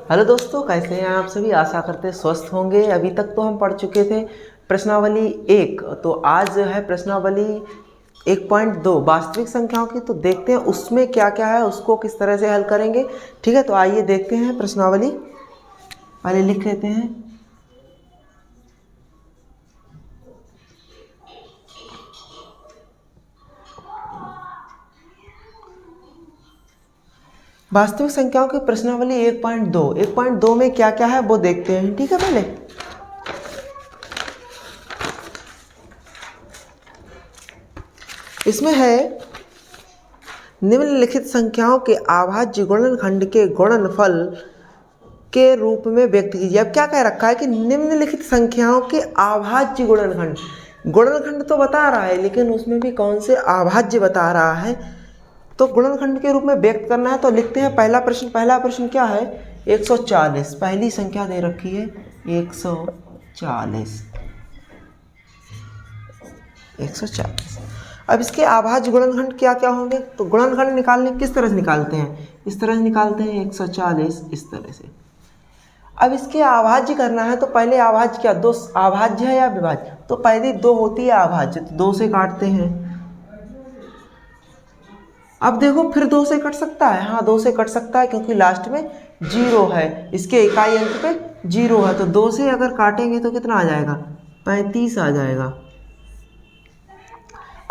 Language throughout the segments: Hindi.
हेलो दोस्तों, कैसे हैं आप सभी। आशा करते हैं स्वस्थ होंगे। अभी तक तो हम पढ़ चुके थे प्रश्नावली 1, तो आज है प्रश्नावली 1.2 वास्तविक संख्याओं की। तो देखते हैं उसमें क्या क्या है, उसको किस तरह से हल करेंगे। ठीक है, तो आइए देखते हैं प्रश्नावली। पहले लिख लेते हैं। वास्तविक संख्याओं की प्रश्नावली 1.2 में क्या क्या है वो देखते हैं। ठीक है, पहले इसमें है निम्नलिखित संख्याओं के अभाज्य गुणनखंड के गुणनफल के रूप में व्यक्त कीजिए। अब क्या कह रखा है कि निम्नलिखित संख्याओं के अभाज्य गुणनखंड। गुणनखंड तो बता रहा है, लेकिन उसमें भी कौन से अभाज्य बता रहा है, तो गुणनखंड के रूप में व्यक्त करना है। तो लिखते हैं पहला प्रश्न क्या है, 140। पहली संख्या दे रखी है 140। अब इसके अभाज्य गुणनखंड क्या क्या होंगे, तो गुणनखंड निकालने किस तरह से निकालते हैं, इस तरह से निकालते हैं 140 इस तरह से। अब इसके अभाज्य करना है, तो पहले अभाज्य क्या, दो अभाज्य है या विभाज्य, तो पहले दो होती है अभाज्य, तो 2 से काटते हैं। अब देखो फिर 2 से कट सकता है, हाँ 2 से कट सकता है, क्योंकि लास्ट में 0 है, इसके इकाई अंक पे 0 है, तो 2 से अगर काटेंगे तो कितना आ जाएगा, 35 आ जाएगा।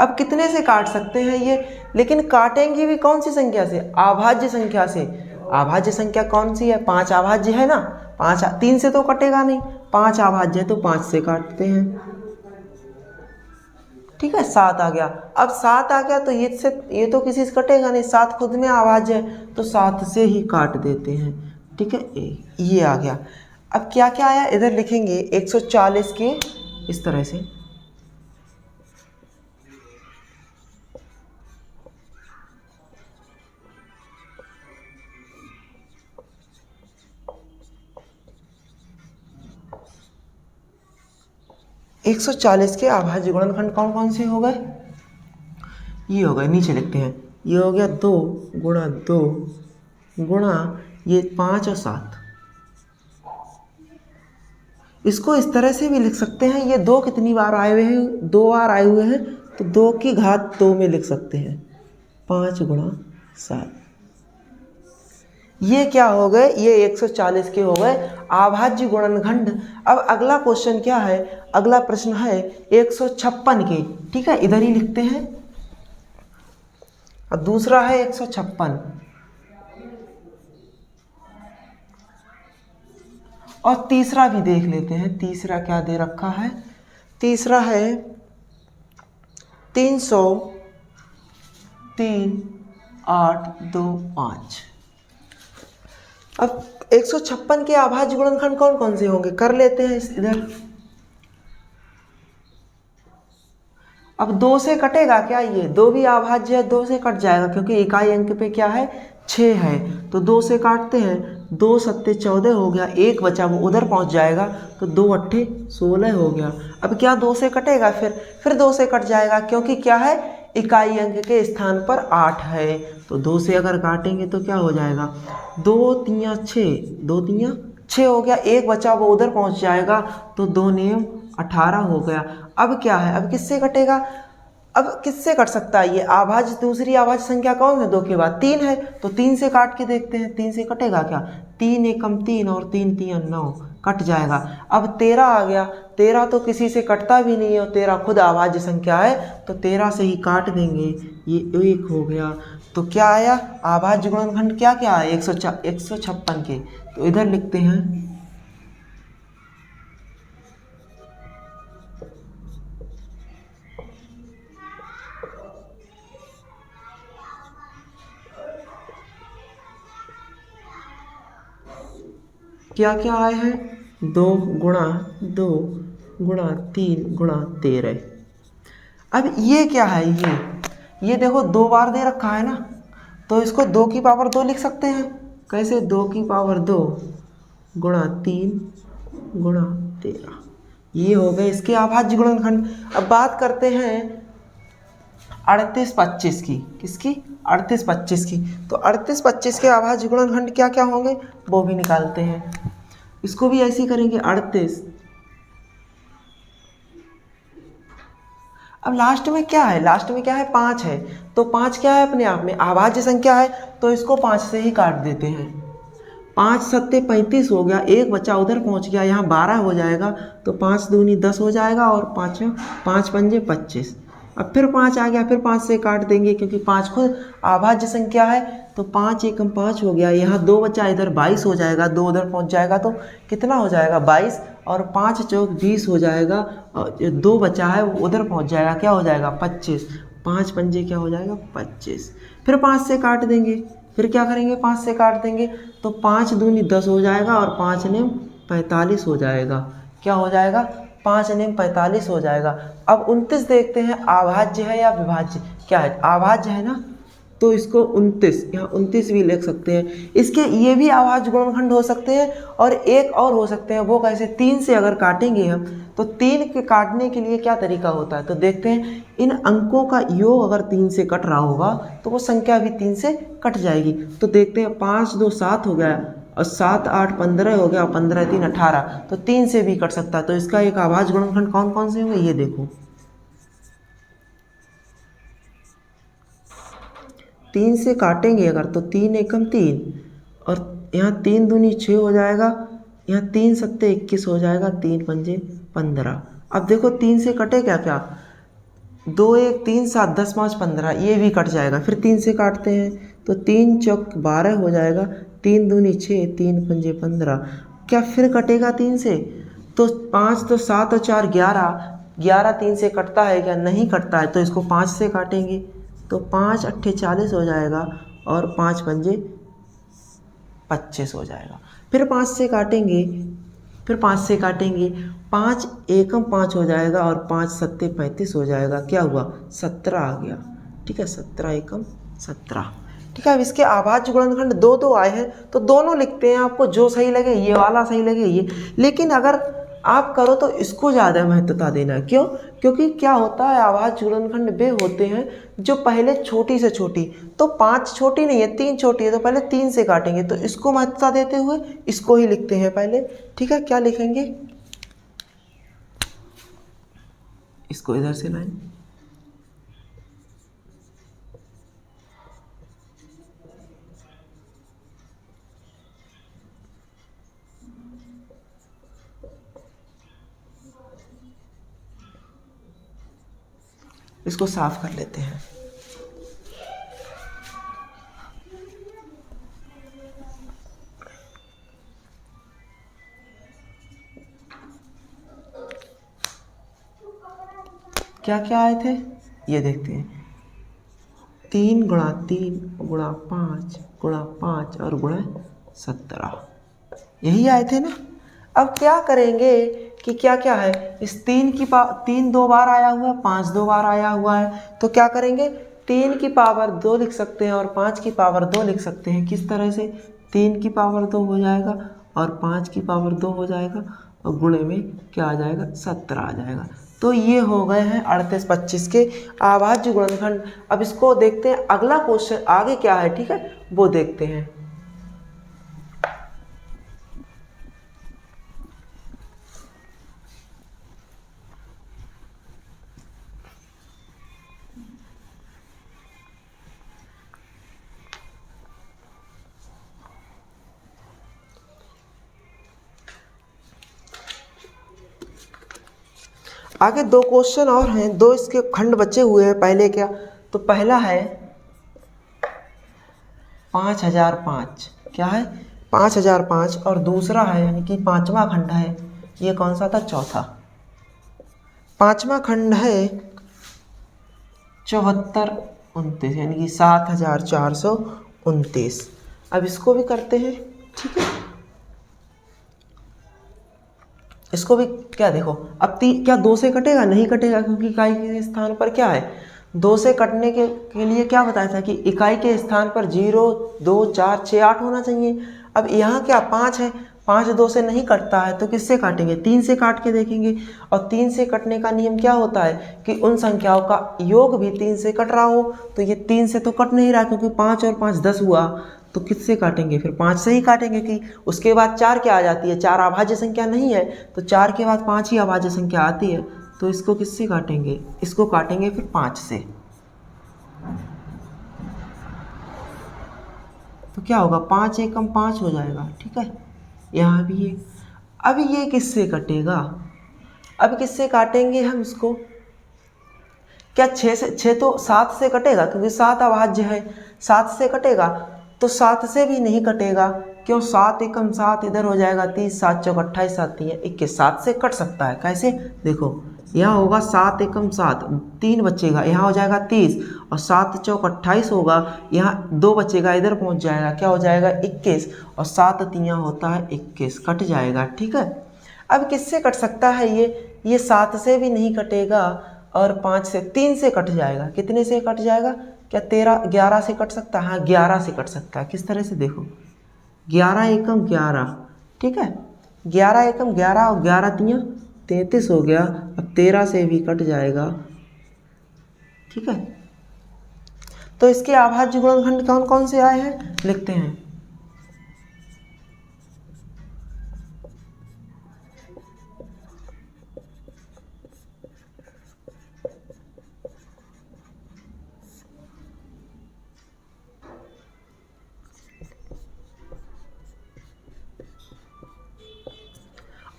अब कितने से काट सकते हैं ये, लेकिन काटेंगे भी कौन सी संख्या से, अभाज्य संख्या से। अभाज्य संख्या कौन सी है, 5 अभाज्य है ना, 5 3 से तो कटेगा नहीं, 5 अभाज्य है तो 5 से काटते हैं। ठीक है, 7 आ गया। अब 7 आ गया तो ये तो किसी से कटेगा नहीं, 7 खुद में अभाज्य है, तो 7 से ही काट देते हैं। ठीक है, ये आ गया। अब क्या क्या आया इधर लिखेंगे, 140 के इस तरह से। एक 140 के अभाज्य गुणनखंड कौन कौन से हो गए, ये हो गए, नीचे लिखते हैं। ये हो गया 2 गुणा 2 गुणा ये 5 और 7। इसको इस तरह से भी लिख सकते हैं, ये 2 कितनी बार आए हुए हैं, 2 बार आए हुए हैं, तो 2 की घात 2 में लिख सकते हैं, 5 गुणा 7। ये क्या हो गए, ये 140 के हो गए अभाज्य गुणनखंड। अब अगला क्वेश्चन क्या है, अगला प्रश्न है 156 के। ठीक है, इधर ही लिखते हैं। अब दूसरा है 156, और तीसरा भी देख लेते हैं। तीसरा क्या दे रखा है, तीसरा है 303 8 2 5। अब 156 के अभाज्य गुणनखंड कौन कौन से होंगे, कर लेते हैं इधर। अब 2 से कटेगा क्या, ये 2 भी अभाज्य है, 2 से कट जाएगा, क्योंकि इकाई अंक पे क्या है, 6 है, तो 2 से काटते हैं। 2 सत्ते 14 हो गया, एक बचा वो उधर पहुंच जाएगा, तो 2 अट्ठे 16 हो गया। अब क्या 2 से कटेगा, फिर 2 से कट जाएगा, क्योंकि क्या है, इकाई अंक के स्थान पर 8 है, तो 2 से अगर काटेंगे तो क्या हो जाएगा, 2 तिया 6, 2 तिया 6 हो गया, एक बचा वो उधर पहुंच जाएगा, तो 2 नियम 18 हो गया। अब क्या है, अब किससे कटेगा, अब किससे कट सकता है ये अभाज्य, दूसरी अभाज्य संख्या कौन है, 2 के बाद 3 है, तो 3 से काट के देखते हैं, 3 से कटेगा क्या, 3 एकम 3 और 3 तिया 9, कट जाएगा। अब 13 आ गया, 13 तो किसी से कटता भी नहीं है, और 13 खुद अभाज्य संख्या है, तो 13 से ही काट देंगे, ये 1 हो गया। तो क्या आया, अभाज्य गुणनखंड क्या क्या है 156 के, तो इधर लिखते हैं। क्या क्या आए हैं, 2 गुणा 2 गुणा 3 गुणा 13। अब ये क्या है, ये देखो 2 बार दे रखा है ना, तो इसको 2 की पावर 2 लिख सकते हैं। कैसे, 2 की पावर 2 गुणा 3 गुणा 13, ये हो गए इसके अभाज्य गुणनखंड। अब बात करते हैं 38-25 की, किसकी? 38-25 की। तो 38-25 के अभाज्य गुणनखंड क्या क्या होंगे वो भी निकालते हैं। इसको भी ऐसे ही करेंगे 38। अब लास्ट में क्या है? लास्ट में क्या है? 5 है। तो 5 क्या है? अपने आप में अभाज्य संख्या है, तो इसको 5 से ही काट देते हैं। 5 सत्ते 35 हो गया, एक बच्चा उधर पहुंच गया, यहाँ 12 हो जाएगा, तो 5 दूनी 10 हो जाएगा और 5 पंजे 25। अब फिर 5 आ गया, फिर 5 से काट देंगे क्योंकि 5 खुद अभाज्य संख्या है, तो 5 एकम 5 हो गया, यहाँ 2 बच्चा इधर 22 हो जाएगा, 2 उधर पहुंच जाएगा तो कितना हो जाएगा? 22 और 5 चौक 20 हो जाएगा, और जो 2 बचा है वो उधर पहुंच जाएगा, क्या हो जाएगा? 25। 5 पंजे क्या हो जाएगा? 25। फिर 5 से काट देंगे, फिर क्या करेंगे? 5 से काट देंगे तो 5 दूनी 10 हो जाएगा और 5 नेम 45 हो जाएगा। क्या हो जाएगा? 5 नेम 45 हो जाएगा। अब 29 देखते हैं, अभाज्य है या विभाज्य? क्या है? अभाज्य है ना, तो इसको 29, यहाँ 29 भी लिख सकते हैं। इसके ये भी अभाज्य गुणनखंड हो सकते हैं और एक और हो सकते हैं, वो कैसे? 3 से अगर काटेंगे हम, तो 3 के काटने के लिए क्या तरीका होता है? तो देखते हैं, इन अंकों का योग अगर 3 से कट रहा होगा तो वो संख्या भी 3 से कट जाएगी। तो देखते हैं, 5 2 7 हो गया और 7 8 15 हो गया, 15 3 18, तो 3 से भी कट सकता है। तो इसका एक अभाज्य गुणनखंड कौन कौन से होंगे ये देखो। 3 से काटेंगे अगर तो 3 एकम 3 और यहाँ 3 दूनी 6 हो जाएगा, यहाँ 3 सत्ते 21 हो जाएगा, 3 पंजे 15। अब देखो 3 से कटे क्या? क्या 2 1 3 7 10 5 15, ये भी कट जाएगा। फिर 3 से काटते हैं तो 3 चौक 12 हो जाएगा, 3 दूनी 6, 3 पंजे 15। क्या फिर कटेगा 3 से? तो 5 तो 7 और 4 11, 11 3 से कटता है क्या? नहीं कटता है, तो इसको 5 से काटेंगे तो 5 अट्ठे 40 हो जाएगा और 5 पंजे 25 हो जाएगा। फिर 5 से काटेंगे, फिर 5 से काटेंगे, 5 एकम 5 हो जाएगा और 5 सत्ते 35 हो जाएगा। क्या हुआ? 17 आ गया। ठीक है, 17 एकम 17। ठीक है, अब इसके अभाज्य गुणनखंड 2 2 आए हैं तो दोनों लिखते हैं, आपको जो सही लगे, ये वाला सही लगे ये। लेकिन अगर आप करो तो इसको ज़्यादा महत्वता देना। क्यों? क्योंकि क्या होता है, अभाज्य गुणनखंड वे होते हैं जो पहले छोटी से छोटी, तो 5 छोटी नहीं है, 3 छोटी है, तो पहले 3 से काटेंगे, तो इसको महत्वता देते हुए इसको ही लिखते हैं पहले। ठीक है, क्या लिखेंगे? इसको इधर से लाएं, इसको साफ कर लेते हैं। क्या क्या आए थे ये देखते हैं, 3 गुणा 3 गुणा 5 गुणा 5 और गुणा 17, यही आए थे ना। अब क्या करेंगे कि क्या क्या है, इस 3 2 बार आया हुआ है, 5 2 बार आया हुआ है, तो क्या करेंगे? 3 की पावर 2 लिख सकते हैं और 5 की पावर 2 लिख सकते हैं। किस तरह से? 3 की पावर 2 हो जाएगा और 5 की पावर 2 हो जाएगा और गुणे में क्या आ जाएगा? 17 आ जाएगा। तो ये हो गए हैं 38 25 के अभाज्य गुणनखंड। अब इसको देखते हैं, अगला क्वेश्चन आगे क्या है, ठीक है, वो देखते हैं। आगे 2 क्वेश्चन और हैं, 2 इसके खंड बचे हुए हैं। पहले क्या, तो पहला है 5005, क्या है? 5005, और दूसरा है यानी कि 5वां खंड है, ये कौन सा था? चौथा। 5वां खंड है 7429 यानी कि 7429। अब इसको भी करते हैं, ठीक है। इसको भी क्या देखो, अब क्या 2 से कटेगा? नहीं कटेगा, क्योंकि इकाई के स्थान पर क्या है? 2 से कटने के लिए क्या बताया था कि इकाई के स्थान पर 0 2 4 6 8 होना चाहिए। अब यहाँ क्या 5 है, 5 2 से नहीं कटता है तो किससे काटेंगे, 3 से काट के देखेंगे। और 3 से कटने का नियम क्या होता है कि उन संख्याओं का योग भी 3 से कट रहा हो। तो ये 3 से तो कट नहीं रहा क्योंकि 5 और 5 10 हुआ, तो किससे काटेंगे, फिर 5 से ही काटेंगे। कि उसके बाद 4 क्या आ जाती है, 4 अभाज्य संख्या नहीं है, तो 4 के बाद 5 ही अभाज्य संख्या आती है। तो इसको किससे काटेंगे, इसको काटेंगे फिर 5 से। तो क्या होगा, 5 एकम 5 हो जाएगा। ठीक है, यहाँ भी ये। अब ये किससे कटेगा, अब किससे काटेंगे हम इसको, क्या 6 तो 7 से कटेगा क्योंकि 7 अभाज्य है, 7 से कटेगा। तो 7 से भी नहीं कटेगा, क्यों, 7 एकम 7 इधर हो जाएगा 30, 7 चौक 28, 7 3 21, 7 से कट सकता है। कैसे, देखो यहाँ होगा 7 एकम 7, 3 बचेगा, यहाँ हो जाएगा 30, और 7 चौक 28 होगा, यहाँ 2 बचेगा, इधर पहुँच जाएगा, क्या हो जाएगा 21, और 7 3 होता है 21, कट जाएगा। ठीक है, अब किससे कट सकता है ये 7 से भी नहीं कटेगा, और 5 से, 3 से कट जाएगा। कितने से कट जाएगा, क्या 13 11 से कट सकता है, हाँ 11 से कट सकता है। किस तरह से, देखो 11 एकम 11, ठीक है, 11 एकम 11 और 11 3 33 हो गया। अब 13 से भी कट जाएगा। ठीक है, तो इसके अभाज्य गुणनखंड कौन कौन से आए हैं, लिखते हैं।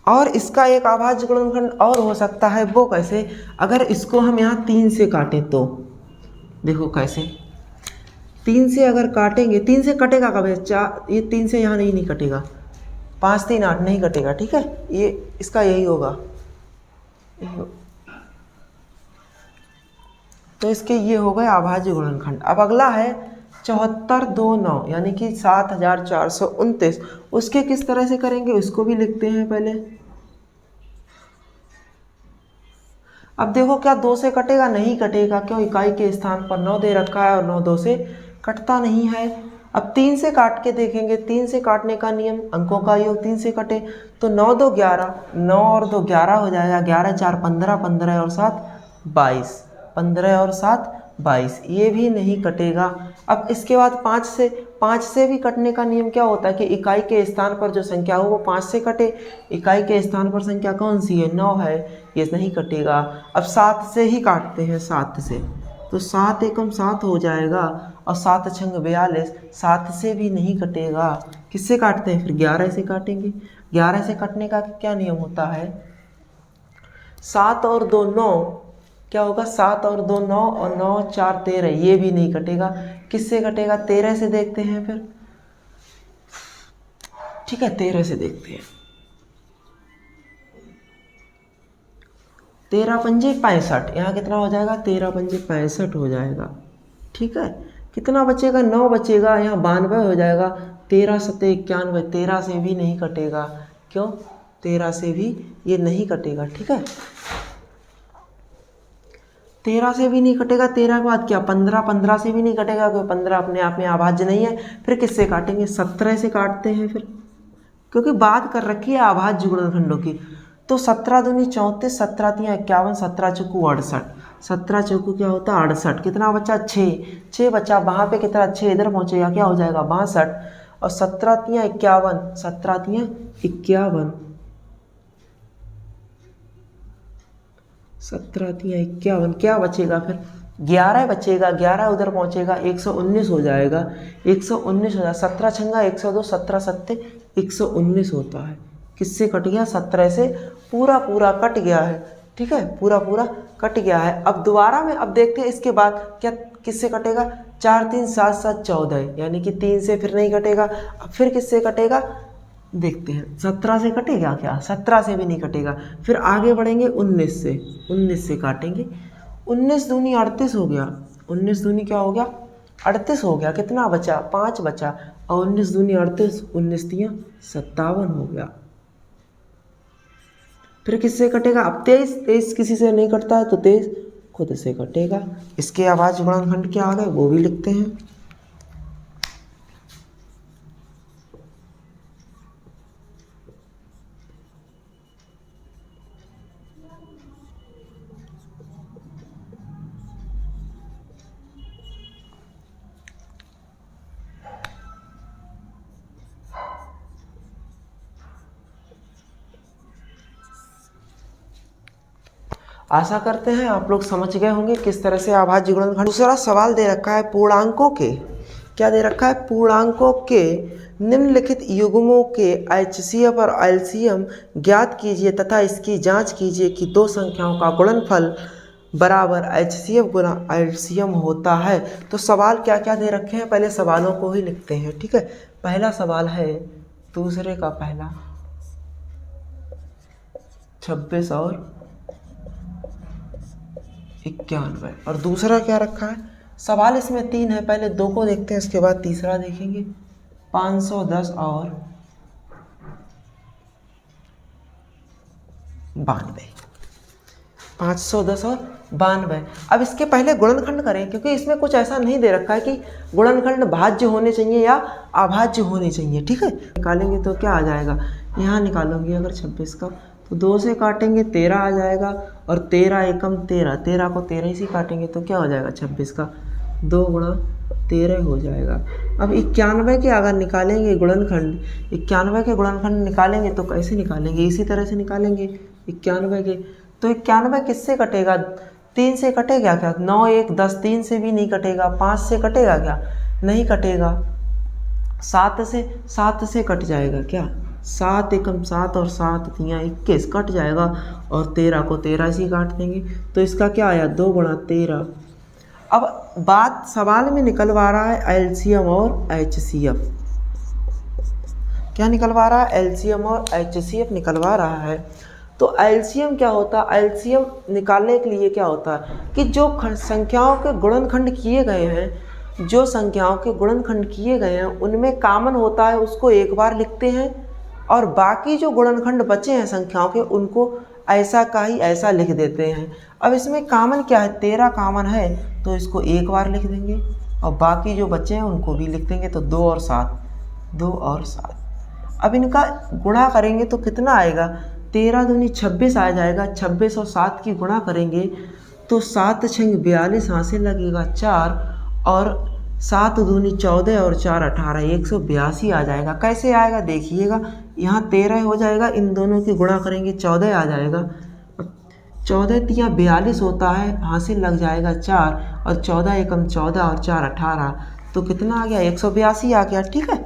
और इसका एक अभाज्य गुणनखंड और हो सकता है, वो कैसे, अगर इसको हम यहाँ 3 से काटें तो देखो कैसे, 3 से अगर काटेंगे, 3 से कटेगा कब, ये 3 से यहाँ नहीं कटेगा, 5 3 8 नहीं कटेगा। ठीक है, ये इसका यही होगा, तो इसके ये हो गए अभाज्य गुणनखंड। अब अगला है 74 2 9 यानी कि 7429, उसके किस तरह से करेंगे उसको भी लिखते हैं पहले। अब देखो क्या 2 से कटेगा, नहीं कटेगा, क्यों, इकाई के स्थान पर 9 दे रखा है और 9 2 से कटता नहीं है। अब 3 से काट के देखेंगे, 3 से काटने का नियम, अंकों का योग 3 से कटे तो 9 2 11, 9 और 2 11 हो जाएगा, 11 4 15, 15 और 7 22, 15 और 7 22, ये भी नहीं कटेगा। अब इसके बाद 5 से भी कटने का नियम क्या होता है कि इकाई के स्थान पर जो संख्या हो वो 5 से कटे। इकाई के स्थान पर संख्या कौन सी है, 9 है, ये नहीं कटेगा। अब 7 से ही काटते हैं, 7 से, तो 7 एकम 7 हो जाएगा, और 7 छंग 42, 7 से भी नहीं कटेगा। किससे काटते हैं, फिर 11 से काटेंगे। 11 से कटने का क्या नियम होता है, 7 और 2 9, क्या होगा, 7 और 2 9, और 9 4 13, ये भी नहीं कटेगा। किससे कटेगा, 13 से देखते हैं फिर। ठीक है, 13 से देखते हैं, 13 पंजे 65, यहाँ कितना हो जाएगा, 13 पंजे 65 हो जाएगा। ठीक है, कितना बचेगा, 9 बचेगा, यहाँ 92 हो जाएगा, 13 सत्ते 91, 13 से भी नहीं कटेगा, क्यों, 13 से भी ये नहीं कटेगा। ठीक है, 13 से भी नहीं कटेगा, 13 के बाद क्या, 15, 15 से भी नहीं कटेगा क्योंकि 15 अपने आप में अभाज्य नहीं है। फिर किससे काटेंगे, 17 से काटते हैं फिर, क्योंकि बात कर रखी है अभाज्य गुणनखंडों की। तो 17 दूनी 34, 17 तिया 51, 17 चौकू 68, 17 चौकू क्या होता है 68, कितना बचा 6 बचा, वहाँ पे कितना 6 इधर पहुँचेगा, क्या हो जाएगा 62, और 17 तिया 51, 17 तिया 51, 17 तिया 51, क्या बचेगा फिर 11 बचेगा, 11 उधर पहुँचेगा 119 हो जाएगा, 119 हो जाएगा, 17 छंगा 102, 17 सत्ते 119 होता है। किससे कट गया, 17 से पूरा कट गया है। ठीक है, पूरा कट गया है। अब दोबारा में अब देखते हैं इसके बाद क्या किससे कटेगा, 4 3 7 7 14, यानी कि 3 से फिर नहीं कटेगा। अब फिर किससे कटेगा, देखते हैं, 17 से कटेगा क्या, 17 से भी नहीं कटेगा। फिर आगे बढ़ेंगे 19 से काटेंगे, 19 दूनी 38 हो गया, 19 दूनी क्या हो गया 38 हो गया, कितना बचा 5 बचा, और 19 दूनी 38, 19 तिया 57 हो गया। फिर किससे कटेगा, अब 23 किसी से नहीं कटता है तो 23 खुद से कटेगा। इसके अभाज्य गुणनखंड क्या आ गए वो भी लिखते हैं। आशा करते हैं आप लोग समझ गए होंगे किस तरह से अभाज्य गुणनखंड। दूसरा सवाल दे रखा है पूर्णांकों के, क्या दे रखा है, पूर्णांकों के निम्नलिखित युग्मों के HCF और LCM ज्ञात कीजिए तथा इसकी जांच कीजिए कि दो संख्याओं का गुणनफल बराबर HCF गुना LCM होता है। तो सवाल क्या क्या दे रखे हैं, पहले सवालों को ही लिखते हैं, ठीक है। पहला सवाल है दूसरे का पहला 26 और 91, और दूसरा क्या रखा है, सवाल इसमें 3 है, पहले 2 को देखते हैं इसके बाद तीसरा देखेंगे। 510 और 92, 510 और 92। अब इसके पहले गुणनखंड करें, क्योंकि इसमें कुछ ऐसा नहीं दे रखा है कि गुणनखंड भाज्य होने चाहिए या अभाज्य होने चाहिए, ठीक है। निकालेंगे तो क्या आ जाएगा, यहाँ निकालोगे अगर 26 का तो 2 से काटेंगे 13 आ जाएगा, और 13 एकम 13, 13 को 13 से काटेंगे तो क्या हो जाएगा 26 का 2 गुणा 13 हो जाएगा। अब 91 के अगर निकालेंगे गुणनखंड, 91 के गुणनखंड निकालेंगे तो कैसे निकालेंगे, इसी तरह से निकालेंगे 91 के। तो 91 किससे कटेगा, 3 से कटेगा क्या, 9 1 10, 3 से भी नहीं कटेगा, 5 से कटेगा क्या, नहीं कटेगा, 7 से कट जाएगा क्या, 7 एकम 7 और 7 तियाँ 21 कट जाएगा, और 13 को 13 से काट देंगे तो इसका क्या आया 2 गुणा 13। अब बात सवाल में निकलवा रहा है LCM और HCF, क्या निकलवा रहा है, LCM और HCF निकलवा रहा है। तो LCM क्या होता है, LCM निकालने के लिए क्या होता है कि जो संख्याओं के गुणनखंड किए गए हैं, जो संख्याओं के गुणनखंड किए गए हैं उनमें कॉमन होता है, उसको एक बार लिखते हैं, और बाकी जो गुणनखंड बचे हैं संख्याओं के उनको ऐसा का ही ऐसा लिख देते हैं। अब इसमें कॉमन क्या है, 13 कॉमन है तो इसको एक बार लिख देंगे, और बाकी जो बचे हैं उनको भी लिख देंगे, तो 2 और 7, 2 और 7। अब इनका गुणा करेंगे तो कितना आएगा, 13 दूनी 26 आ जाएगा, 26 और 7 की गुणा करेंगे तो 7 छंग 42, यहाँ से लगेगा 4, और 7 दूनी 14 और 4 18, 182 आ जाएगा। कैसे आएगा देखिएगा, यहाँ 13 हो जाएगा, इन दोनों की गुणा करेंगे 14 आ जाएगा, 14 तियाँ 42 होता है, हासिल लग जाएगा 4, और 14 एकम 14 और 4 18, तो कितना आ गया 182 आ गया, ठीक है।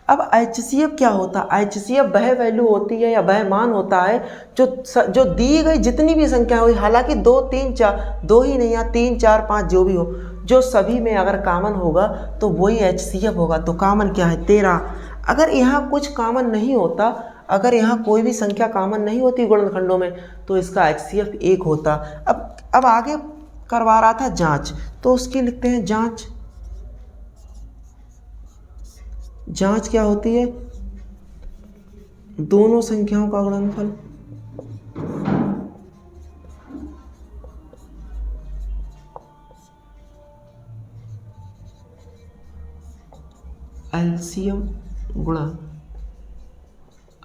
अब HCF क्या होता है, HCF वह वैल्यू होती है या वह मान होता है जो दी गई जितनी भी संख्या हुई, हालांकि 2 3 4, 2 ही नहीं या 3 4 5 जो भी हो, जो सभी में अगर कॉमन होगा तो वही HCF होगा। तो कॉमन क्या है 13, अगर यहाँ कुछ कॉमन नहीं होता, अगर यहाँ कोई भी संख्या कॉमन नहीं होती गुणनखंडों में तो इसका HCF 1 होता। अब आगे करवा रहा था जांच, तो उसकी लिखते हैं जांच। जांच क्या होती है, दोनों संख्याओं का गुणनफल, LCM गुणा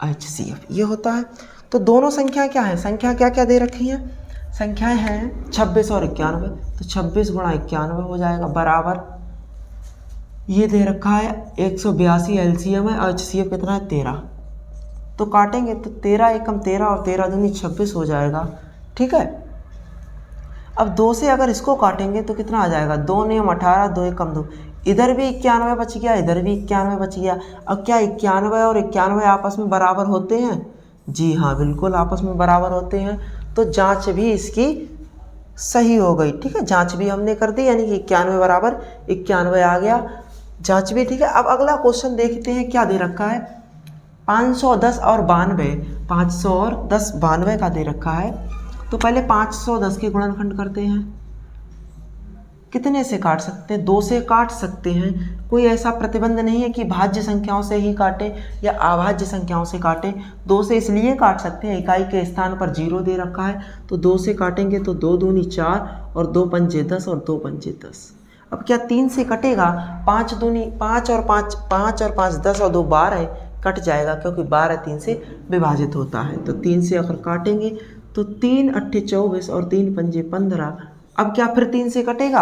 HCF ये होता है। तो दोनों संख्या क्या है, संख्या क्या क्या दे रखी है, संख्याएं हैं 26 और 91, तो 26 गुणा 91 हो जाएगा बराबर, ये दे रखा है 182 LCM है, HCF कितना है 13, तो काटेंगे तो 13 एकम 13 और 13 दूनी 26 हो जाएगा, ठीक है। अब 2 से अगर इसको काटेंगे तो कितना आ जाएगा, 2 नियम 18, 2 एकम 2, इधर भी 91 बच गया, इधर भी 91 बच गया। अब क्या 91 और 91 आपस में बराबर होते हैं, जी हाँ बिल्कुल आपस में बराबर होते हैं, तो जांच भी इसकी सही हो गई, ठीक है। जांच भी हमने कर दी, यानी कि 91 बराबर 91 आ गया, जांच भी ठीक है। अब अगला क्वेश्चन देखते हैं क्या दे रखा है, 510 और 92, 500 और 10 92 का दे रखा है। तो पहले 510 के गुणनखंड करते हैं, कितने से काट सकते हैं, 2 से काट सकते हैं, कोई ऐसा प्रतिबंध नहीं है कि भाज्य संख्याओं से ही काटें या अभाज्य संख्याओं से काटें, 2 से इसलिए काट सकते हैं इकाई के स्थान पर 0 दे रखा है, तो 2 से काटेंगे तो 2 दूनी 4 और 2 पंजे 10 और 2 पंजे 10। अब क्या 3 से कटेगा, 5 दूनी 5 और 5 5 और 5 10 और 2 12 कट जाएगा, क्योंकि 12 3 से विभाजित होता है, तो 3 से अगर काटेंगे तो 3 अट्ठे 24 और 3 पंजे 15। अब क्या फिर 3 से कटेगा,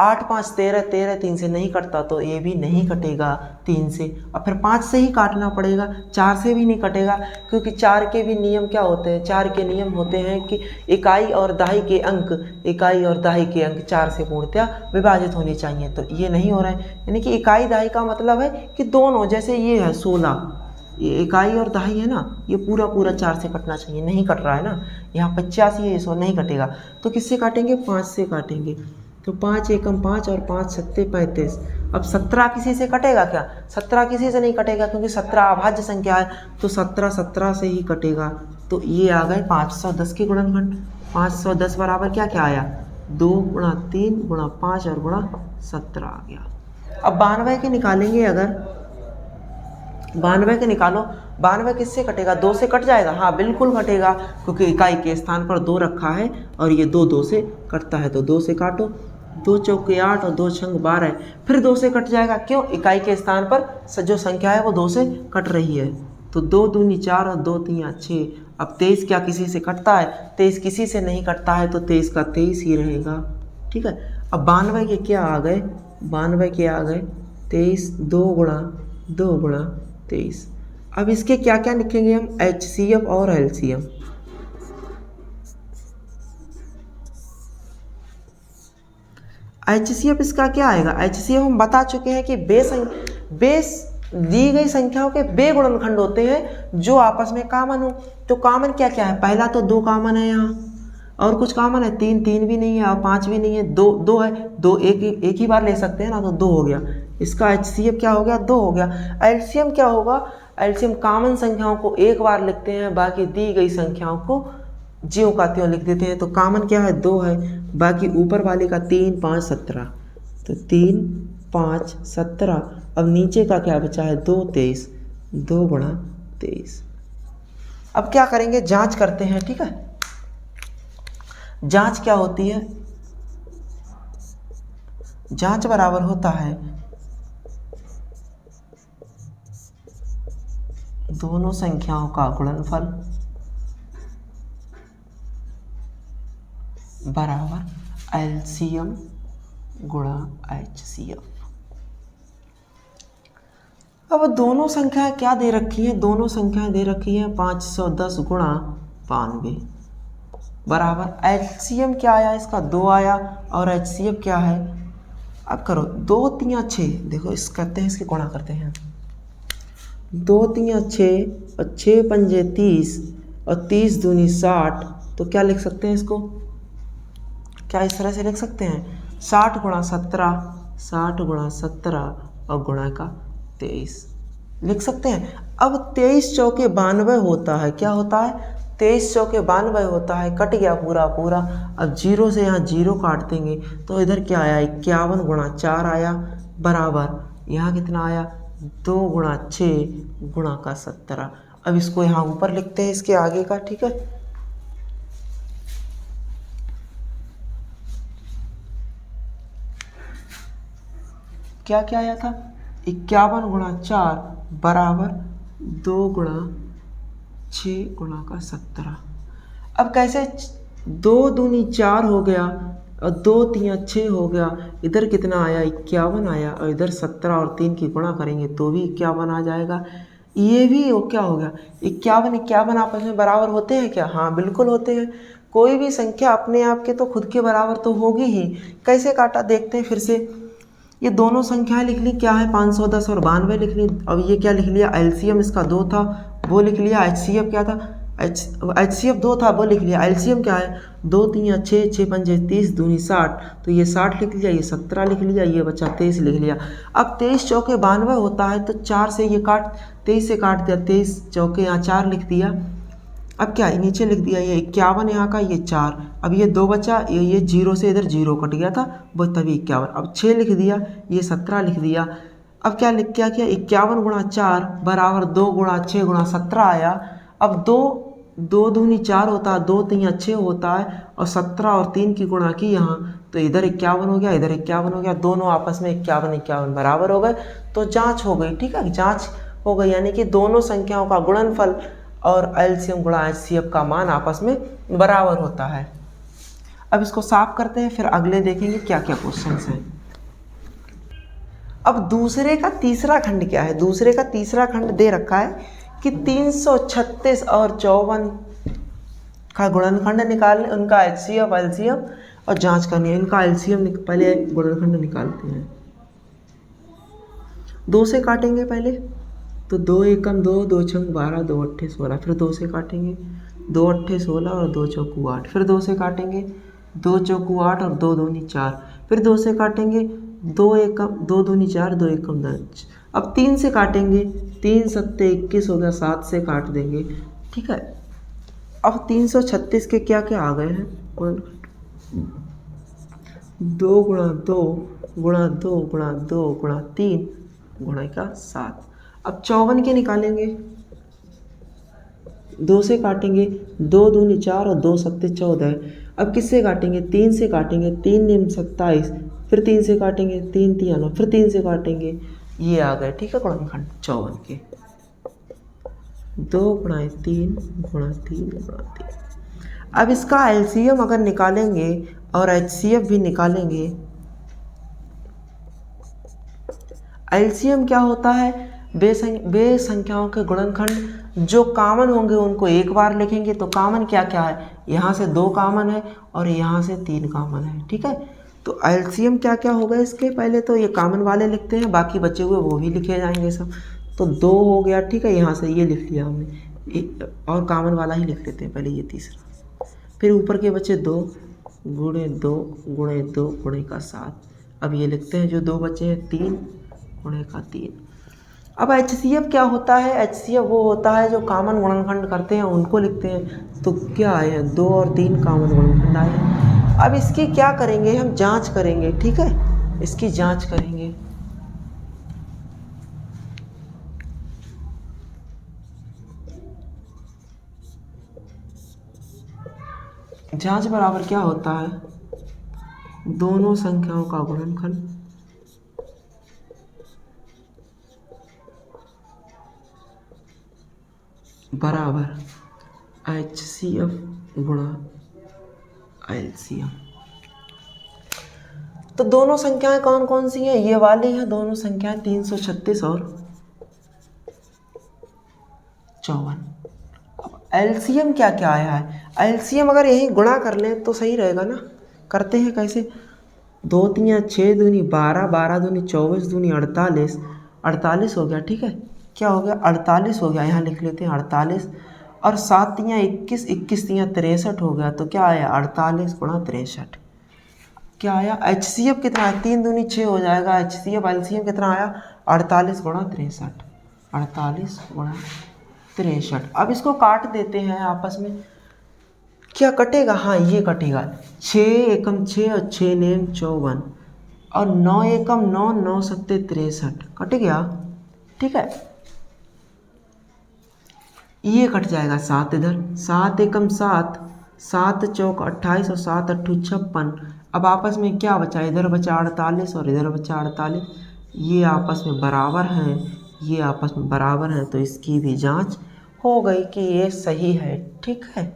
8 5 13, 13 3 से नहीं कटता तो ये भी नहीं कटेगा 3 से। अब फिर 5 से ही काटना पड़ेगा, 4 से भी नहीं कटेगा, क्योंकि 4 के भी नियम क्या होते हैं, 4 के नियम होते हैं कि इकाई और दहाई के अंक 4 से पूर्णतः विभाजित होने चाहिए। तो ये नहीं हो रहा है, यानी कि इकाई दहाई का मतलब है कि दोनों, जैसे ये है 16, ये इकाई और दहाई है ना, ये पूरा 4 से कटना चाहिए, नहीं कट रहा है ना, यहाँ 85 है, इसको नहीं कटेगा। तो किससे काटेंगे, 5 से काटेंगे। तो 5 एकम 5 और 5 सत्ते 35। अब 17 किसी से कटेगा क्या, 17 किसी से नहीं कटेगा, क्योंकि 17 अभाज्य संख्या है, तो 17 से ही कटेगा। तो ये आ गए 510 के गुणनखंड। 510 बराबर क्या क्या आया, 2 × 3 × 5 और × 17 आ गया। अब 92 के निकालेंगे, अगर 92 के निकालो, 92 किससे कटेगा, 2 से कट जाएगा, हाँ बिल्कुल कटेगा, क्योंकि इकाई के स्थान पर 2 रखा है और ये 2 से कटता है, तो 2 से काटो, 2 चौके 8 और 2 छंग 12, फिर 2 से कट जाएगा, क्यों, इकाई के स्थान पर जो संख्या है वो 2 से कट रही है। तो 2 दूनी 4 और 2 3 6। अब 23 क्या किसी से कटता है, 23 किसी से नहीं कटता है, तो 23 का 23 ही रहेगा, ठीक है। अब 92 के क्या आ गए, 92 के आ गए 23, 2 × 2 × 23। अब इसके क्या क्या लिखेंगे हम, HCF और LCM। HCF इसका क्या आएगा, HCF हम बता चुके हैं कि बेस दी गई संख्याओं के बे गुणनखंड होते हैं जो आपस में कॉमन हो। तो कॉमन क्या क्या है, पहला तो 2 कॉमन है यहाँ, और कुछ कॉमन है, 3 भी नहीं है और 5 भी नहीं है, 2 है, 2 एक ही बार ले सकते हैं ना, तो 2 हो गया। इसका HCF क्या हो गया, 2 हो गया। LCM क्या होगा, LCM कॉमन संख्याओं को एक बार लिखते हैं, बाकी दी गई संख्याओं को ज्यों का त्यों लिख देते हैं। तो कॉमन क्या है, 2 है, बाकी ऊपर वाले का 3 5 17, तो 3 5 17। अब नीचे का क्या बचा है, 2 23, 2 × 23। अब क्या करेंगे, जांच करते हैं, ठीक है। जांच क्या होती है, जांच बराबर होता है दोनों संख्याओं का गुणनफल बराबर LCM × HCF। अब दोनों संख्याएं क्या दे रखी है, दोनों संख्याएं दे रखी है 510 × 92 बराबर LCM क्या आया, इसका 2 आया, और HCF क्या है। अब करो 2 3 6, देखो इस करते हैं, इसके गुणा करते हैं, 2 3 6 और 6 पंजे 30 और 30 दूनी 60। तो क्या लिख सकते हैं इसको, क्या इस तरह से लिख सकते हैं, 60 × 17, 60 × 17 और गुणा का 23 लिख सकते हैं। अब 23 चौके 92 होता है, क्या होता है, 23 चौके 92 होता है, कट गया पूरा। अब 0 से यहाँ 0 काट देंगे, तो इधर क्या आया, 51 × 4 आया, बराबर यहाँ कितना आया, 2 × 6 गुणा का 17। अब इसको यहाँ ऊपर लिखते हैं, इसके आगे का, ठीक है। क्या क्या आया था, 51 × 4 बराबर 2 × 6 गुणा का 17। अब कैसे, 2 दूनी 4 हो गया और 2 3 6 हो गया, इधर कितना आया, 51 आया, और इधर 17 और 3 की गुणा करेंगे तो भी 51 आ जाएगा। ये भी क्या हो गया, 51 आपस में बराबर होते हैं क्या, हाँ बिल्कुल होते हैं। कोई भी संख्या अपने आप के तो खुद के बराबर तो होगी ही। कैसे काटा देखते हैं फिर से, ये दोनों संख्याएं लिख ली, क्या है 510 और 92 लिख ली। अब ये क्या लिख लिया, LCM इसका 2 था वो लिख लिया, HCF क्या था, HCF 2 था वो लिख लिया, LCM क्या है 2 3 6 6 पंजे 30 दूनी 60, तो ये 60 लिख लिया, ये 17 लिख लिया, ये बचा 23 लिख लिया। अब 23 चौके 92 होता है, तो 4 से ये 23 से काट दिया, 23 चौके यहाँ 4 लिख दिया। अब क्या नीचे लिख दिया, ये 51 यहाँ का, ये 4, अब ये 2 बचा, ये 0 से इधर 0 कट गया था वो, तभी 51। अब 6 लिख दिया, ये 17 लिख दिया। अब क्या 51 × 4 बराबर 2 × 6 × 17 आया। अब 2 दूनी 4 होता है, 2 3 6 होता है, और 17 और 3 की गुणा की यहाँ, तो इधर 51 हो गया, इधर 51 हो गया, दोनों आपस में 51 बराबर हो गए। तो जाँच हो गई, ठीक है, जाँच हो गई, यानी कि दोनों संख्याओं का गुणनफल और LCM × HCF का मान आपस में बराबर होता है। अब इसको साफ करते हैं, फिर अगले देखेंगे क्या क्या क्वेश्चंस हैं। अब दूसरे का तीसरा खंड क्या है, दूसरे का तीसरा खंड दे रखा है कि 336 और 54 का गुणनखंड निकालने, उनका एचसीएफ एलसीएम और जांच करनी है। इनका एलसीएम पहले गुणनखंड निकालते हैं। 2 से काटेंगे पहले, तो 2 एकम 2, 2 छंग 12, 2 अट्ठे 16, फिर 2 से काटेंगे, 2 अट्ठे 16 और 2 चौकू 8, फिर 2 से काटेंगे, 2 चौकू 8 और 2 दूनी 4, फिर 2 से काटेंगे, 2 एकम 2 दूनी 4, 2 एकम 10। अब 3 से काटेंगे, 3 सत्ते 21 हो गया, 7 से काट देंगे, ठीक है। अब 336 के क्या क्या आ गए हैं गुणनखंड, 2 गुणा 2 गुणा 2 गुणा 2 गुणा 3 गुणा का 7। अब 54 के निकालेंगे, 2 से काटेंगे, 2 दूनी 4 और 2 सत्ते 14। अब किससे काटेंगे, 3 से काटेंगे, 3 निम 27, फिर 3 से काटेंगे, 3 तिया 9, फिर 3 से काटेंगे, ये आ गए, ठीक है गुणनखंड 54 के। 2 गुणा 3 गुणा 3 गुणा 3। अब इसका एलसीएम अगर निकालेंगे और एचसीएफ भी निकालेंगे, एलसीएम क्या होता है, बे संख्याओं के गुणनखंड जो कामन होंगे उनको एक बार लिखेंगे। तो कामन क्या क्या है, यहाँ से 2 कामन है और यहाँ से 3 कामन है, ठीक है। तो एलसीएम क्या क्या होगा इसके, पहले तो ये कामन वाले लिखते हैं, बाकी बचे हुए वो भी लिखे जाएंगे सब। तो 2 हो गया, ठीक है, यहाँ से ये लिख लिया हमने, और कामन वाला ही लिख लेते हैं पहले ये तीसरा। फिर ऊपर के बचे 2 गुणे 2 गुणे 2 गुणे का 7। अब ये लिखते हैं जो 2 बचे हैं 3 गुणे का 3। अब एचसीएफ क्या होता है, एचसीएफ वो होता है जो कामन गुणनखंड करते हैं उनको लिखते हैं। तो क्या आए हैं, 2 और 3 कामन गुणनखंड आए हैं। अब इसकी क्या करेंगे, हम जांच करेंगे, ठीक है, इसकी जांच करेंगे। जांच बराबर क्या होता है, दोनों संख्याओं का गुणनखंड बराबर एचसीएफ गुणा एलसीएम। तो दोनों संख्याएं कौन कौन सी हैं, ये वाली हैं दोनों संख्याएं, 336 और 54। अब एलसीएम क्या क्या आया है, एलसीएम अगर यही गुणा कर लें तो सही रहेगा ना। करते हैं कैसे, 2 तियाँ 6 दूनी 12, 12 दूनी 24 दूनी 48, 48 हो गया, ठीक है। क्या हो गया, 48 हो गया, यहाँ लिख लेते हैं 48, और 7 तियाँ 21, 21 तियाँ 63 हो गया। तो क्या आया, 48 गुणा 63। क्या आया, एचसीएफ कितना है, 3 दूनी 6 हो जाएगा, एचसीएफ एलसीएम कितना आया, 48 गुणा 63, 48 गुणा 63। अब इसको काट देते हैं आपस में, क्या कटेगा, हाँ ये कटेगा, 6 एकम 6 और 6 नेम 54 और 9 एकम 9, 9 सत्ते 63, कट गया, ठीक है। ये कट जाएगा 7 इधर, 7 एकम 7, 7 चौक 28 और 7 अट्ठू 56। अब आपस में क्या बचा, इधर बचा 48 और इधर बचा 48, ये आपस में बराबर हैं, ये आपस में बराबर हैं, तो इसकी भी जांच हो गई कि ये सही है, ठीक है।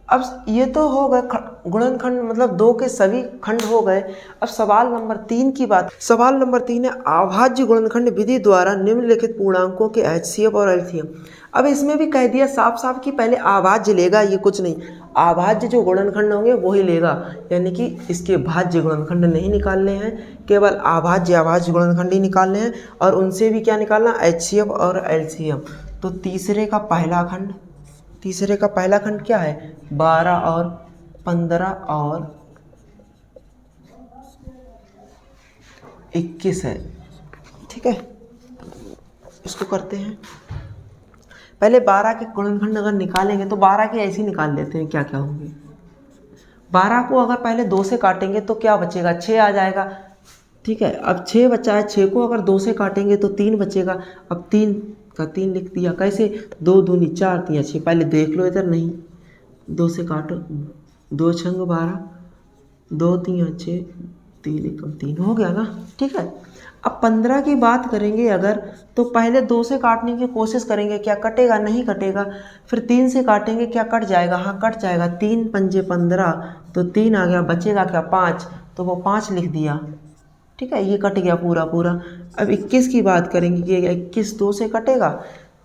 अब ये तो हो गए गुणनखंड, मतलब 2 के सभी खंड हो गए। अब सवाल नंबर 3 की बात, सवाल नंबर 3 है अभाज्य गुणनखंड विधि द्वारा निम्नलिखित पूर्णांकों के एचसीएफ और एलसीएम। अब इसमें भी कह दिया साफ साफ कि पहले अभाज्य लेगा, ये कुछ नहीं, अभाज्य जो गुणनखंड होंगे वही लेगा, यानी कि इसके भाज्य गुणनखंड नहीं निकालने हैं, केवल अभाज्य गुणनखंड ही निकालने हैं, और उनसे भी क्या निकालना, एचसीएफ और एलसीएम। तो तीसरे का पहला खंड क्या है, 12 और 15 और 21 है, ठीक है। इसको करते हैं, पहले 12 के गुणनखंड अगर निकालेंगे तो 12 के ऐसे ही निकाल लेते हैं, क्या क्या होंगे। 12 को अगर पहले 2 से काटेंगे तो क्या बचेगा, 6 आ जाएगा, ठीक है। अब 6 बचा है, 6 को अगर 2 से काटेंगे तो 3 बचेगा। अब 3 का 3 लिख दिया, कैसे, 2 दूनी 4 तियाँ 6, पहले देख लो इधर, नहीं 2 से काटो, 2 छंग 12, 2 तियाँ 6, 3 एकम 3 हो गया ना, ठीक है। अब 15 की बात करेंगे अगर, तो पहले 2 से काटने की कोशिश करेंगे, क्या कटेगा, नहीं कटेगा। फिर 3 से काटेंगे, क्या कट जाएगा, हाँ कट जाएगा, 3 पंजे 15, तो 3 आ गया, बचेगा क्या, 5, तो वो 5 लिख दिया, ठीक है, ये कट गया पूरा पूरा। अब 21 की बात करेंगे कि 21 2 से कटेगा,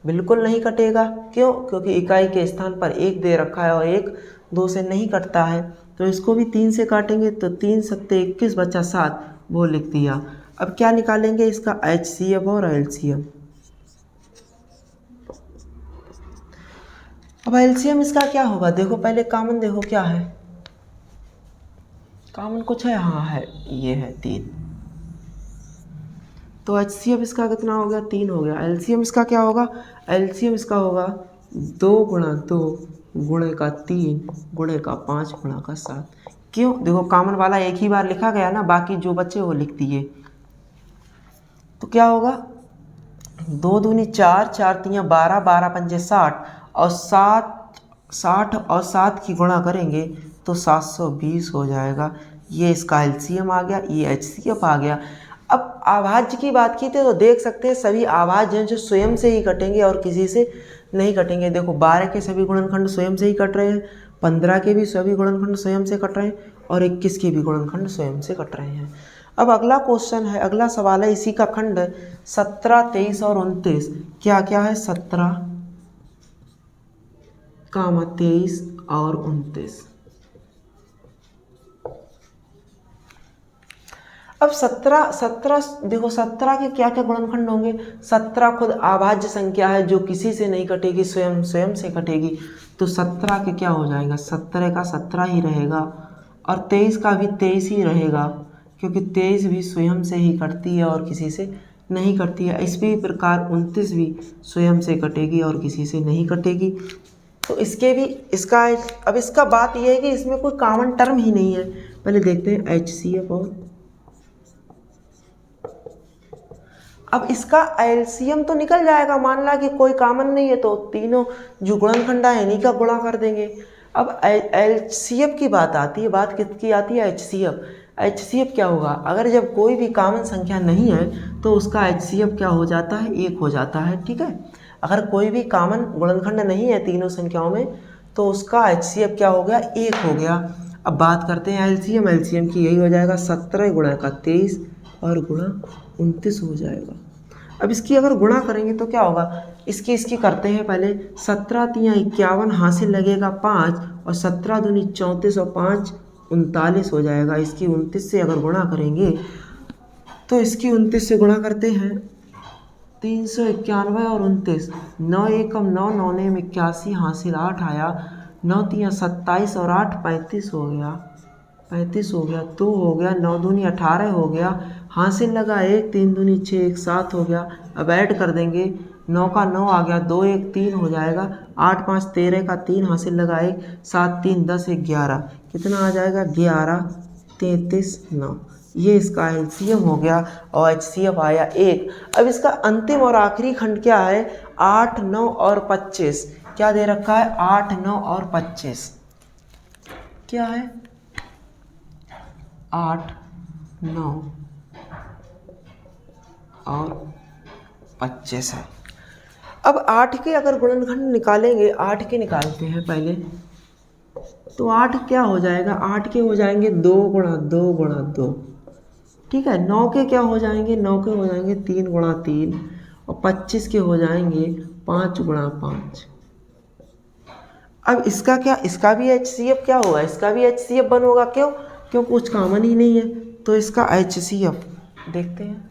बिल्कुल नहीं कटेगा। क्यों? क्योंकि इकाई के स्थान पर 1 दे रखा है और 1 2 से नहीं कटता है। तो इसको भी 3 से काटेंगे तो 3 सत्ते 21 बचा 7, वो लिख दिया। अब क्या निकालेंगे इसका HCF और LCM। अब LCM इसका क्या होगा, देखो पहले कॉमन देखो क्या है, कॉमन कुछ है, हाँ है, ये है 3। तो HCF इसका कितना हो गया, 3 हो गया। LCM इसका क्या होगा, LCM इसका होगा 2 गुणा 2 गुणे का 3 गुणे का 5 गुणा का 7। क्यों? देखो कॉमन वाला एक ही बार लिखा गया ना, बाकी जो बचे वो लिख दिए। तो क्या होगा, 2 दूनी 4, 4 तियाँ 12, 12 पंजे 60 और 60 और 7 की गुणा करेंगे तो 720 हो जाएगा। ये इसका LCM आ गया, ये HCF आ गया। अब अभाज्य की बात की थी तो देख सकते हैं सभी अभाज्य हैं जो स्वयं से ही कटेंगे और किसी से नहीं कटेंगे। देखो 12 के सभी गुणनखंड स्वयं से ही कट रहे हैं, 15 के भी सभी गुणनखंड स्वयं से कट रहे हैं और 21 के भी गुणनखंड स्वयं से कट रहे हैं। अब अगला क्वेश्चन है, अगला सवाल है इसी का खंड 17, 23 और 29। क्या क्या है, 17, 23 और 29। अब 17 देखो 17 के क्या क्या गुणनखंड होंगे। 17 खुद अभाज्य संख्या है जो किसी से नहीं कटेगी, स्वयं से कटेगी। तो 17 के क्या हो जाएगा, 17 का 17 ही रहेगा और 23 का भी 23 ही रहेगा, क्योंकि 23 भी स्वयं से ही कटती है और किसी से नहीं कटती है। इस भी प्रकार 29 भी स्वयं से कटेगी और किसी से नहीं कटेगी। तो इसके भी इसका अब इसका बात यह है कि इसमें कोई कॉमन टर्म ही नहीं है। पहले देखते हैं HCF और अब इसका LCM तो निकल जाएगा, मान ला कि कोई कॉमन नहीं है तो तीनों जो गुणनखंड है इन्हीं का गुणा कर देंगे। अब LCF की बात आती है, बात किसकी आती है, HCF क्या होगा, अगर जब कोई भी कॉमन संख्या नहीं है तो उसका HCF क्या हो जाता है, 1 हो जाता है। ठीक है, अगर कोई भी कॉमन गुणनखंड नहीं है तीनों संख्याओं में तो उसका HCF क्या हो गया, 1 हो गया। अब बात करते हैं LCM की, यही हो जाएगा 17 गुणा का 23 और गुणा 29 हो जाएगा। अब इसकी अगर गुणा करेंगे तो क्या होगा, इसकी करते हैं पहले। 17 तियाँ 51 हासिल लगेगा 5 और 17 दूनी 34 और 5 39 हो जाएगा। इसकी 29 से अगर गुणा करेंगे तो इसकी 29 से गुणा करते हैं 391 और 29, 9 एकम 9, 9 ने 81 हासिल 8 आया, 9 तियाँ 27 और 8 35 हो गया, 35 हो गया, 2 हो गया, 9 दूनी 18 हो गया, हासिल लगा 1, 3 दूनी 6, 1 7 हो गया। अब ऐड कर देंगे, 9 का 9 आ गया, 2 1 3 हो जाएगा, 8 5 13 का 3 हासिल लगा 1, 7 3 10 1 11, कितना आ जाएगा 11 33 9। ये इसका LCM हो गया और HCF आया 1। अब इसका अंतिम और आखिरी खंड क्या है, 8 9 और 25। क्या दे रखा है, 8 9 और 25 क्या है, 8 9 और 25 है। अब 8 के अगर गुणनखंड निकालेंगे, 8 के निकालते हैं पहले, तो 8 क्या हो जाएगा, 8 के हो जाएंगे 2 गुणा 2 गुणा 2। ठीक है, 9 के क्या हो जाएंगे, 9 के हो जाएंगे 3 गुणा 3 और 25 के हो जाएंगे 5 गुणा 5। अब इसका क्या, इसका भी HCF क्या होगा, इसका भी HCF बन होगा। क्यों? क्यों, कुछ कॉमन ही नहीं है। तो इसका HCF देखते हैं।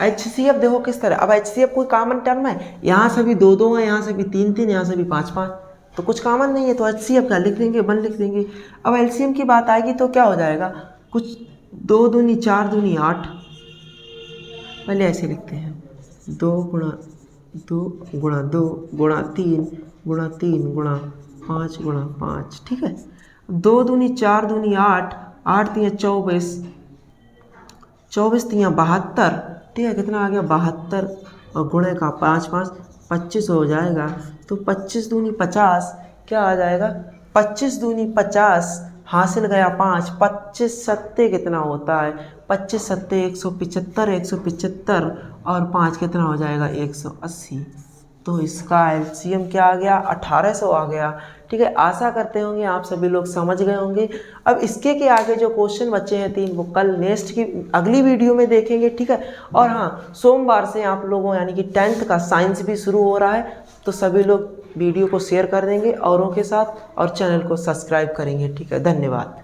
HCF देखो किस तरह, अब HCF कोई कॉमन टर्म है, यहाँ से भी 2 2 है, यहाँ से भी 3 3, यहाँ से भी 5 5, तो कुछ कॉमन नहीं है, तो HCF क्या लिख देंगे, 1 लिख देंगे। अब LCM की बात आएगी तो क्या हो जाएगा, कुछ 2 दूनी 4 दूनी 8, पहले ऐसे लिखते हैं, 2 गुणा 2 गुणा 2 गुणा 3 गुणा 3 गुणा 5 गुणा 5। ठीक है, 2 दूनी 4 दूनी 8, 8 तियाँ 24, 24 तियाँ 72। ठीक है, कितना आ गया 72 और गुणे का 5 5 25 हो जाएगा। तो 25 दूनी 50 क्या आ जाएगा, 25 दूनी 50 हासिल गया 5, 25 सत्ते कितना होता है, 25 सत्ते 175, 175 और 5 कितना हो जाएगा 180। तो इसका एलसीएम क्या आ गया, 1800 आ गया। ठीक है, आशा करते होंगे आप सभी लोग समझ गए होंगे। अब इसके के आगे जो क्वेश्चन बचे हैं 3 वो कल नेक्स्ट की अगली वीडियो में देखेंगे। ठीक है, और हाँ, सोमवार से आप लोगों यानी कि 10th का साइंस भी शुरू हो रहा है, तो सभी लोग वीडियो को शेयर कर देंगे औरों के साथ और चैनल को सब्सक्राइब करेंगे। ठीक है, धन्यवाद।